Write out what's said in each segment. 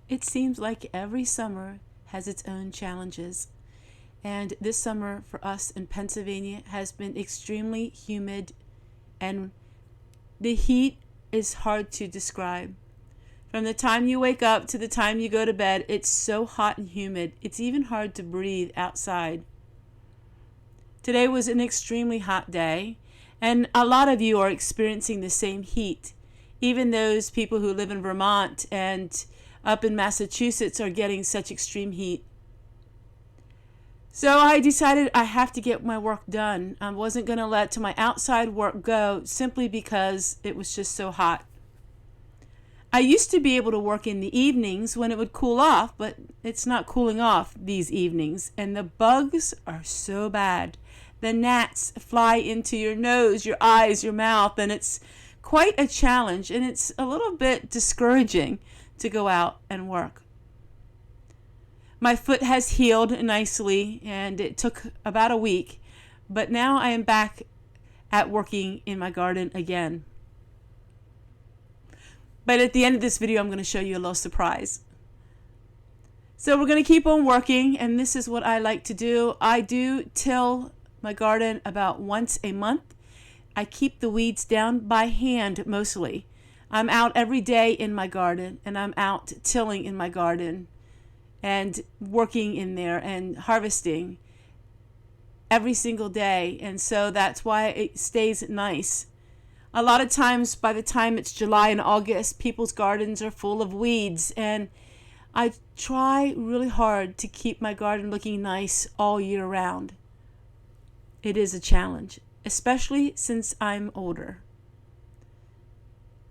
It seems like every summer has its own challenges. And this summer for us in Pennsylvania has been extremely humid, and the heat is hard to describe. From the time you wake up to the time you go to bed, it's so hot and humid. It's even hard to breathe outside. Today was an extremely hot day, and a lot of you are experiencing the same heat. Even those people who live in Vermont and up in Massachusetts are getting such extreme heat. So I decided I have to get my work done. I wasn't going to let my outside work go simply because it was just so hot. I used to be able to work in the evenings when it would cool off, but it's not cooling off these evenings. And the bugs are so bad. The gnats fly into your nose, your eyes, your mouth, and it's quite a challenge. And it's a little bit discouraging to go out and work. My foot has healed nicely, and it took about a week, but now I am back at working in my garden again. But at the end of this video, I'm going to show you a little surprise. So we're going to keep on working, and this is what I like to do. I do till my garden about once a month. I keep the weeds down by hand mostly. I'm out every day in my garden, and I'm out tilling in my garden and working in there and harvesting every single day. And so that's why it stays nice. A lot of times by the time it's July and August, people's gardens are full of weeds, and I try really hard to keep my garden looking nice all year round. It is a challenge, especially since I'm older.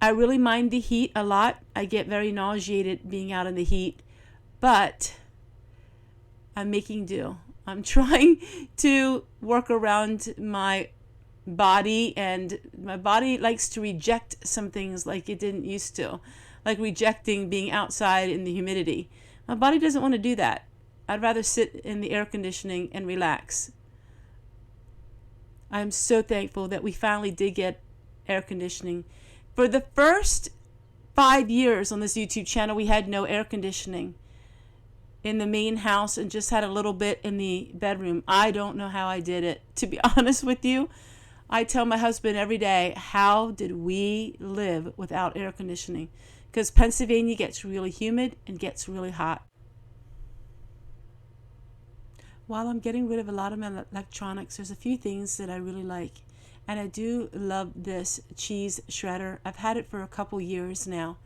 I really mind the heat a lot. I get very nauseated being out in the heat. But I'm making do. I'm trying to work around my body, and my body likes to reject some things like it didn't used to, like rejecting being outside in the humidity. My body doesn't want to do that. I'd rather sit in the air conditioning and relax. I'm so thankful that we finally did get air conditioning. For the first 5 years on this YouTube channel, we had no air conditioning in the main house and just had a little bit in the bedroom. I don't know how I did it, to be honest with you. I tell my husband every day, how did we live without air conditioning? Because Pennsylvania gets really humid and gets really hot. While I'm getting rid of a lot of my electronics, there's a few things that I really like. And I do love this cheese shredder. I've had it for a couple years now.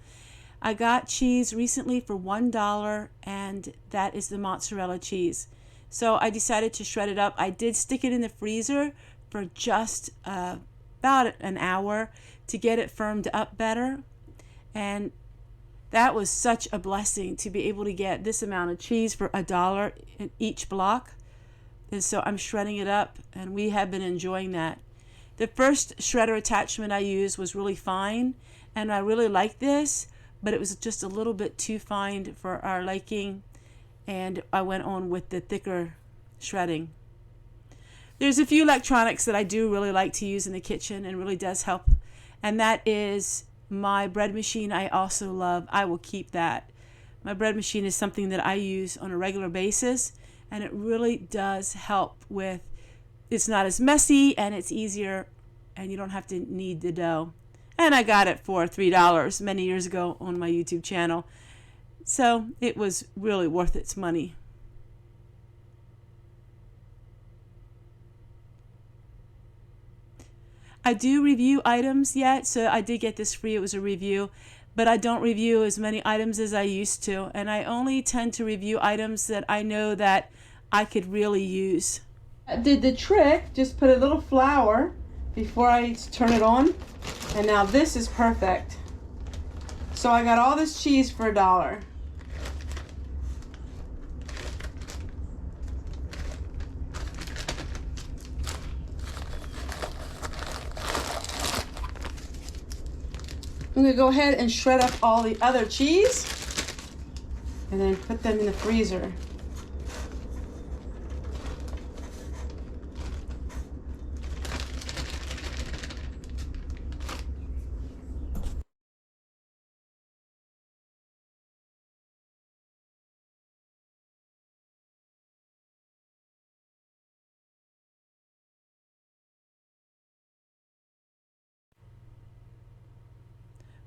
I got cheese recently for $1, and that is the mozzarella cheese. So I decided to shred it up. I did stick it in the freezer for just about an hour to get it firmed up better. And that was such a blessing to be able to get this amount of cheese for $1 in each block. And so I'm shredding it up, and we have been enjoying that. The first shredder attachment I used was really fine, and I really like this, but it was just a little bit too fine for our liking, and I went on with the thicker shredding. There's a few electronics that I do really like to use in the kitchen and really does help, and that is my bread machine. I also love. I will keep that. My bread machine is something that I use on a regular basis, and it really does help with, it's not as messy, and it's easier, and you don't have to knead the dough. And I got it for $3 many years ago on my YouTube channel. So it was really worth its money. I do review items yet, so I did get this free. It was a review, but I don't review as many items as I used to. And I only tend to review items that I know that I could really use. I did the trick, just put a little flour before I turn it on. And now this is perfect. So I got all this cheese for $1. I'm going to go ahead and shred up all the other cheese and then put them in the freezer.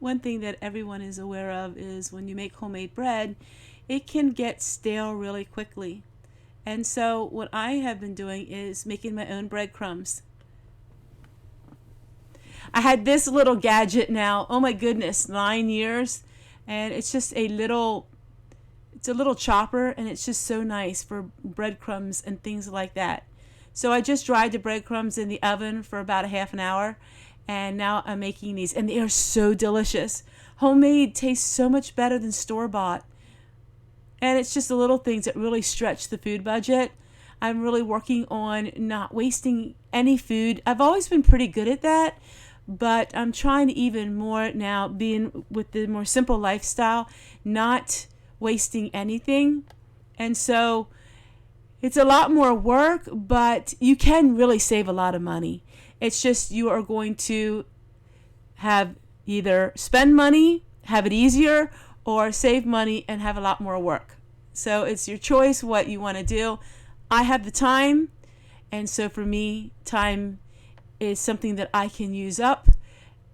one thing that everyone is aware of is when you make homemade bread, it can get stale really quickly. And so what I have been doing is making my own breadcrumbs. I had this little gadget now, oh my goodness, 9 years, and it's just a little chopper, and it's just so nice for breadcrumbs and things like that. So I just dried the breadcrumbs in the oven for about a half an hour, and now I'm making these, and they are so delicious. Homemade tastes so much better than store-bought. And it's just the little things that really stretch the food budget. I'm really working on not wasting any food. I've always been pretty good at that, but I'm trying to even more now, being with the more simple lifestyle, not wasting anything. And so it's a lot more work, but you can really save a lot of money. It's just you are going to have either spend money, have it easier, or save money and have a lot more work. So it's your choice what you want to do. I have the time, and so for me, time is something that I can use up,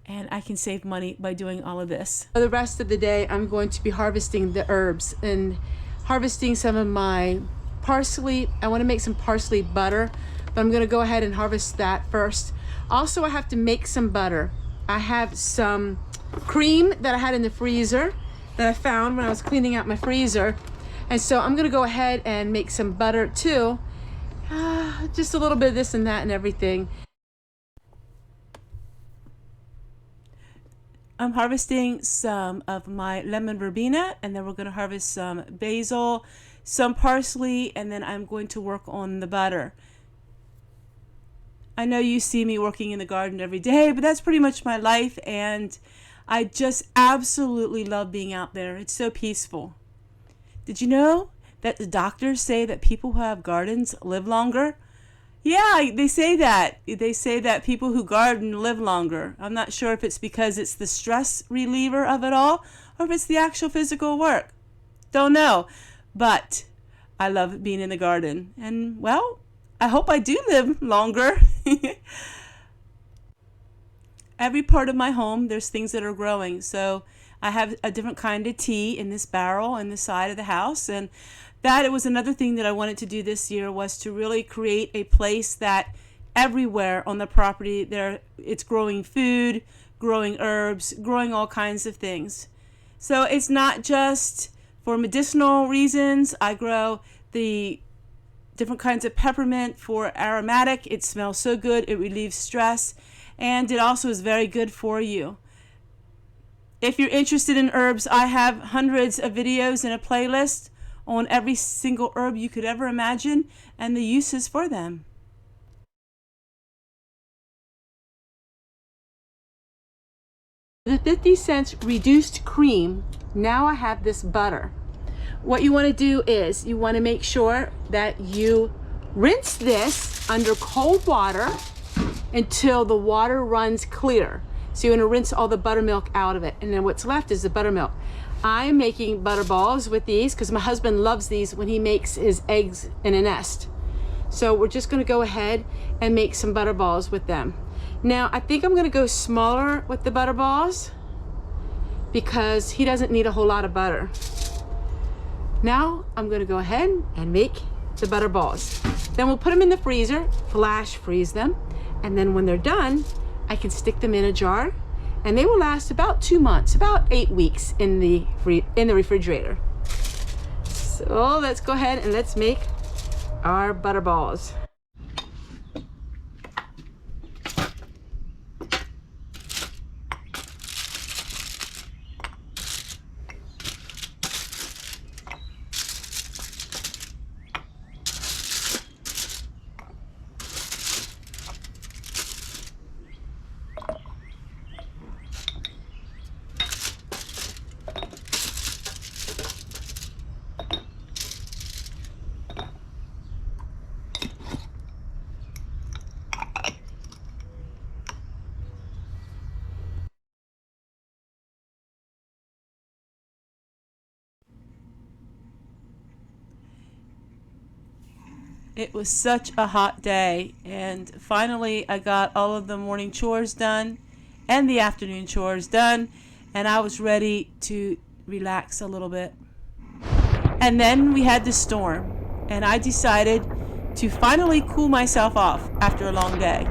and I can save money by doing all of this. For the rest of the day, I'm going to be harvesting the herbs and harvesting some of my parsley. I want to make some parsley butter, but I'm going to go ahead and harvest that first. Also, I have to make some butter. I have some cream that I had in the freezer that I found when I was cleaning out my freezer. And so I'm gonna go ahead and make some butter too. Just a little bit of this and that and everything. I'm harvesting some of my lemon verbena, and then we're gonna harvest some basil, some parsley, and then I'm going to work on the butter. I know you see me working in the garden every day, but that's pretty much my life, and I just absolutely love being out there. It's so peaceful. Did you know that the doctors say that people who have gardens live longer? Yeah, they say that. They say that people who garden live longer. I'm not sure if it's because it's the stress reliever of it all, or if it's the actual physical work. Don't know. But I love being in the garden. And, well, I hope I do live longer. Every part of my home, there's things that are growing. So I have a different kind of tea in this barrel in the side of the house. And that it was another thing that I wanted to do this year, was to really create a place that everywhere on the property there, it's growing food, growing herbs, growing all kinds of things. So it's not just for medicinal reasons. I grow the different kinds of peppermint for aromatic. It smells so good. It relieves stress. And it also is very good for you. If you're interested in herbs, I have hundreds of videos in a playlist on every single herb you could ever imagine and the uses for them. The 50 cents reduced cream, now I have this butter. What you want to do is you want to make sure that you rinse this under cold water until the water runs clear. So you want to rinse all the buttermilk out of it, and then what's left is the buttermilk. I'm making butter balls with these because my husband loves these when he makes his eggs in a nest. So we're just going to go ahead and make some butter balls with them. Now I think I'm going to go smaller with the butter balls because he doesn't need a whole lot of butter. Now I'm going to go ahead and make the butter balls. Then we'll put them in the freezer, flash freeze them, and then when they're done, I can stick them in a jar, and they will last about 2 months, about 8 weeks in the refrigerator. So let's go ahead and let's make our butter balls. It was such a hot day, and finally I got all of the morning chores done and the afternoon chores done, and I was ready to relax a little bit. And then we had the storm, and I decided to finally cool myself off after a long day.